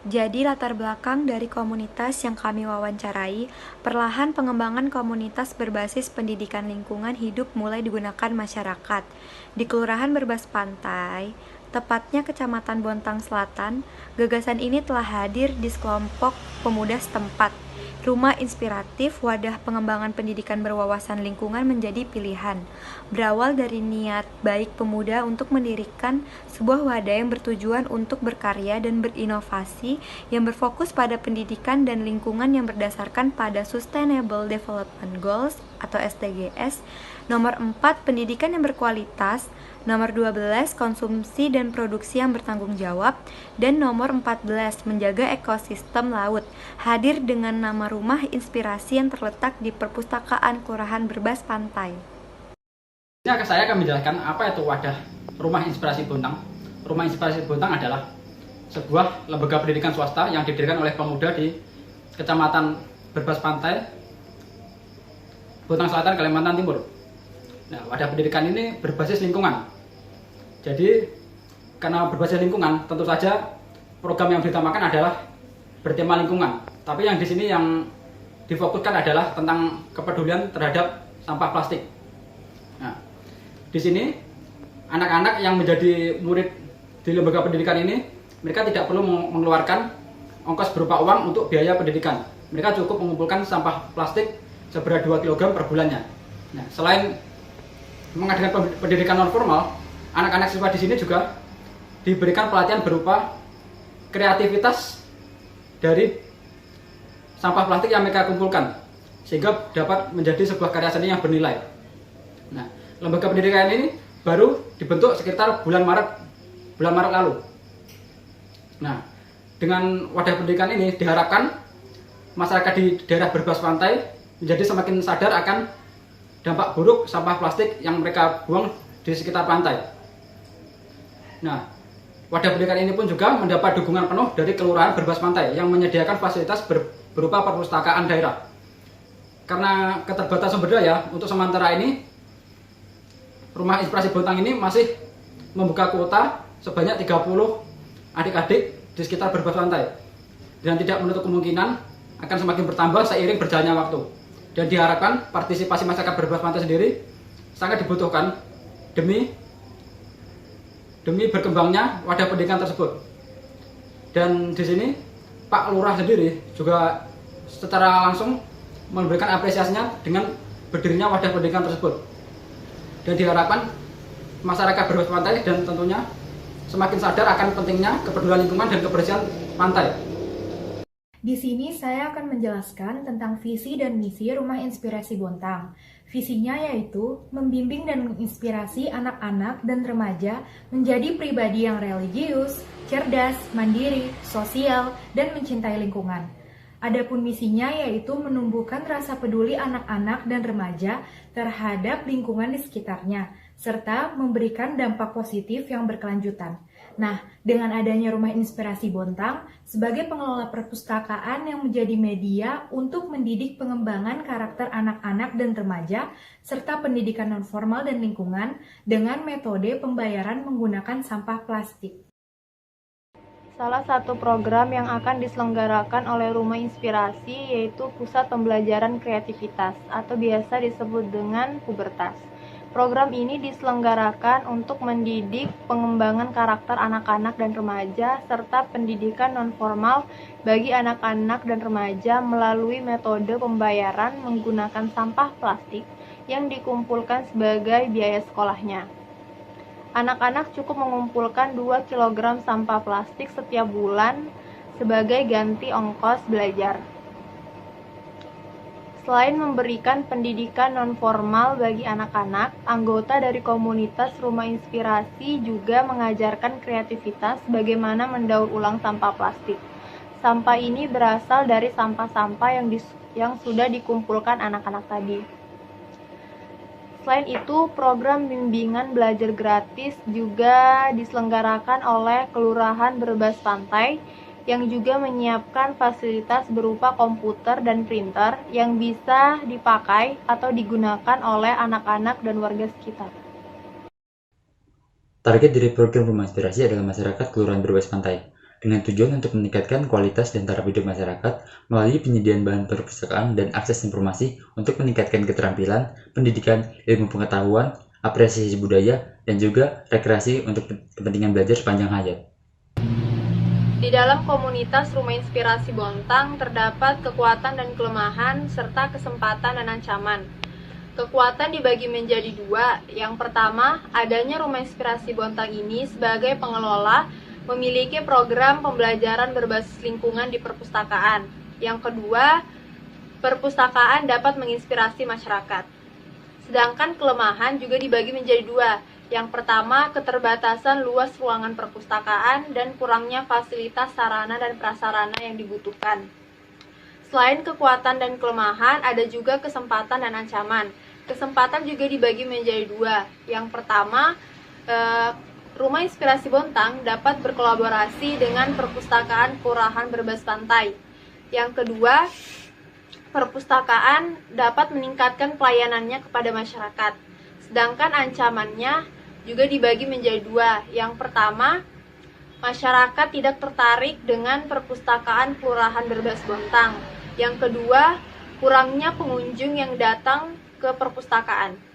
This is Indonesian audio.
Jadi latar belakang dari komunitas yang kami wawancarai, perlahan pengembangan komunitas berbasis pendidikan lingkungan hidup mulai digunakan masyarakat. Di Kelurahan Berbas Pantai, tepatnya Kecamatan Bontang Selatan, gagasan ini telah hadir di sekelompok pemuda setempat. Rumah inspiratif wadah pengembangan pendidikan berwawasan lingkungan menjadi pilihan. Berawal dari niat baik pemuda untuk mendirikan sebuah wadah yang bertujuan untuk berkarya dan berinovasi yang berfokus pada pendidikan dan lingkungan yang berdasarkan pada Sustainable Development Goals atau SDGs. Nomor 4, pendidikan yang berkualitas. Nomor 12, konsumsi dan produksi yang bertanggung jawab. Dan nomor 14, menjaga ekosistem laut. Hadir dengan nama Rumah Inspirasi yang terletak di Perpustakaan Kelurahan Berbas Pantai. Saya akan menjelaskan apa itu wadah Rumah Inspirasi Bontang. Rumah Inspirasi Bontang adalah sebuah lembaga pendidikan swasta yang didirikan oleh pemuda di Kecamatan Berbas Pantai, Bontang Selatan, Kalimantan Timur. Nah, wadah pendidikan ini berbasis lingkungan. Jadi, karena berbasis lingkungan, tentu saja program yang diutamakan adalah bertema lingkungan. Tapi yang di sini yang difokuskan adalah tentang kepedulian terhadap sampah plastik. Nah, di sini anak-anak yang menjadi murid di lembaga pendidikan ini, mereka tidak perlu mengeluarkan ongkos berupa uang untuk biaya pendidikan. Mereka cukup mengumpulkan sampah plastik seberat 2 kg per bulannya. Nah, selain mengadakan pendidikan non formal, anak-anak siswa di sini juga diberikan pelatihan berupa kreativitas dari sampah plastik yang mereka kumpulkan, sehingga dapat menjadi sebuah karya seni yang bernilai. Nah, lembaga pendidikan ini baru dibentuk sekitar bulan Maret lalu. Nah, dengan wadah pendidikan ini diharapkan masyarakat di daerah Berbas Pantai menjadi semakin sadar akan dampak buruk sampah plastik yang mereka buang di sekitar pantai. Nah, wadah pendidikan ini pun juga mendapat dukungan penuh dari Kelurahan Berbas Pantai yang menyediakan fasilitas berupa perpustakaan daerah. Karena keterbatasan sumber daya, untuk sementara ini Rumah Inspirasi Bontang ini masih membuka kuota sebanyak 30 adik-adik di sekitar Berbas Pantai, dan tidak menutup kemungkinan akan semakin bertambah seiring berjalannya waktu. Dan diharapkan partisipasi masyarakat Berbas Pantai sendiri sangat dibutuhkan demi berkembangnya wadah pendidikan tersebut. Dan di sini Pak Lurah sendiri juga secara langsung memberikan apresiasinya dengan berdirinya wadah pendidikan tersebut. Dan diharapkan masyarakat Berbas Pantai dan tentunya semakin sadar akan pentingnya kepedulian lingkungan dan kebersihan pantai. Di sini saya akan menjelaskan tentang visi dan misi Rumah Inspirasi Bontang. Visinya yaitu membimbing dan menginspirasi anak-anak dan remaja menjadi pribadi yang religius, cerdas, mandiri, sosial, dan mencintai lingkungan. Adapun misinya yaitu menumbuhkan rasa peduli anak-anak dan remaja terhadap lingkungan di sekitarnya, serta memberikan dampak positif yang berkelanjutan. Nah, dengan adanya Rumah Inspirasi Bontang sebagai pengelola perpustakaan yang menjadi media untuk mendidik pengembangan karakter anak-anak dan remaja, serta pendidikan non-formal dan lingkungan dengan metode pembayaran menggunakan sampah plastik. Salah satu program yang akan diselenggarakan oleh Rumah Inspirasi yaitu Pusat Pembelajaran Kreativitas atau biasa disebut dengan Pubertas. Program ini diselenggarakan untuk mendidik pengembangan karakter anak-anak dan remaja serta pendidikan non-formal bagi anak-anak dan remaja melalui metode pembayaran menggunakan sampah plastik yang dikumpulkan sebagai biaya sekolahnya. Anak-anak cukup mengumpulkan 2 kg sampah plastik setiap bulan sebagai ganti ongkos belajar. Selain memberikan pendidikan non-formal bagi anak-anak, anggota dari komunitas Rumah Inspirasi juga mengajarkan kreativitas bagaimana mendaur ulang sampah plastik. Sampah ini berasal dari sampah-sampah yang sudah dikumpulkan anak-anak tadi. Selain itu, program bimbingan belajar gratis juga diselenggarakan oleh Kelurahan Berbas Pantai yang juga menyiapkan fasilitas berupa komputer dan printer yang bisa dipakai atau digunakan oleh anak-anak dan warga sekitar. Target dari program Rumah Inspirasi adalah masyarakat Kelurahan Berbas Pantai. dengan tujuan untuk meningkatkan kualitas dan taraf hidup masyarakat melalui penyediaan bahan perpustakaan dan akses informasi untuk meningkatkan keterampilan, pendidikan, ilmu pengetahuan, apresiasi budaya, dan juga rekreasi untuk kepentingan belajar sepanjang hayat. Di dalam komunitas Rumah Inspirasi Bontang terdapat kekuatan dan kelemahan serta kesempatan dan ancaman. Kekuatan dibagi menjadi dua. Yang pertama, adanya Rumah Inspirasi Bontang ini sebagai pengelola memiliki program pembelajaran berbasis lingkungan di perpustakaan. Yang kedua, perpustakaan dapat menginspirasi masyarakat. Sedangkan kelemahan juga dibagi menjadi dua. Yang pertama, keterbatasan luas ruangan perpustakaan dan kurangnya fasilitas sarana dan prasarana yang dibutuhkan. Selain kekuatan dan kelemahan, ada juga kesempatan dan ancaman. Kesempatan juga dibagi menjadi dua. Yang pertama, Rumah Inspirasi Bontang dapat berkolaborasi dengan perpustakaan kelurahan berbasis pantai. Yang kedua, perpustakaan dapat meningkatkan pelayanannya kepada masyarakat. Sedangkan ancamannya juga dibagi menjadi dua. Yang pertama, masyarakat tidak tertarik dengan perpustakaan kelurahan berbasis Bontang. Yang kedua, kurangnya pengunjung yang datang ke perpustakaan.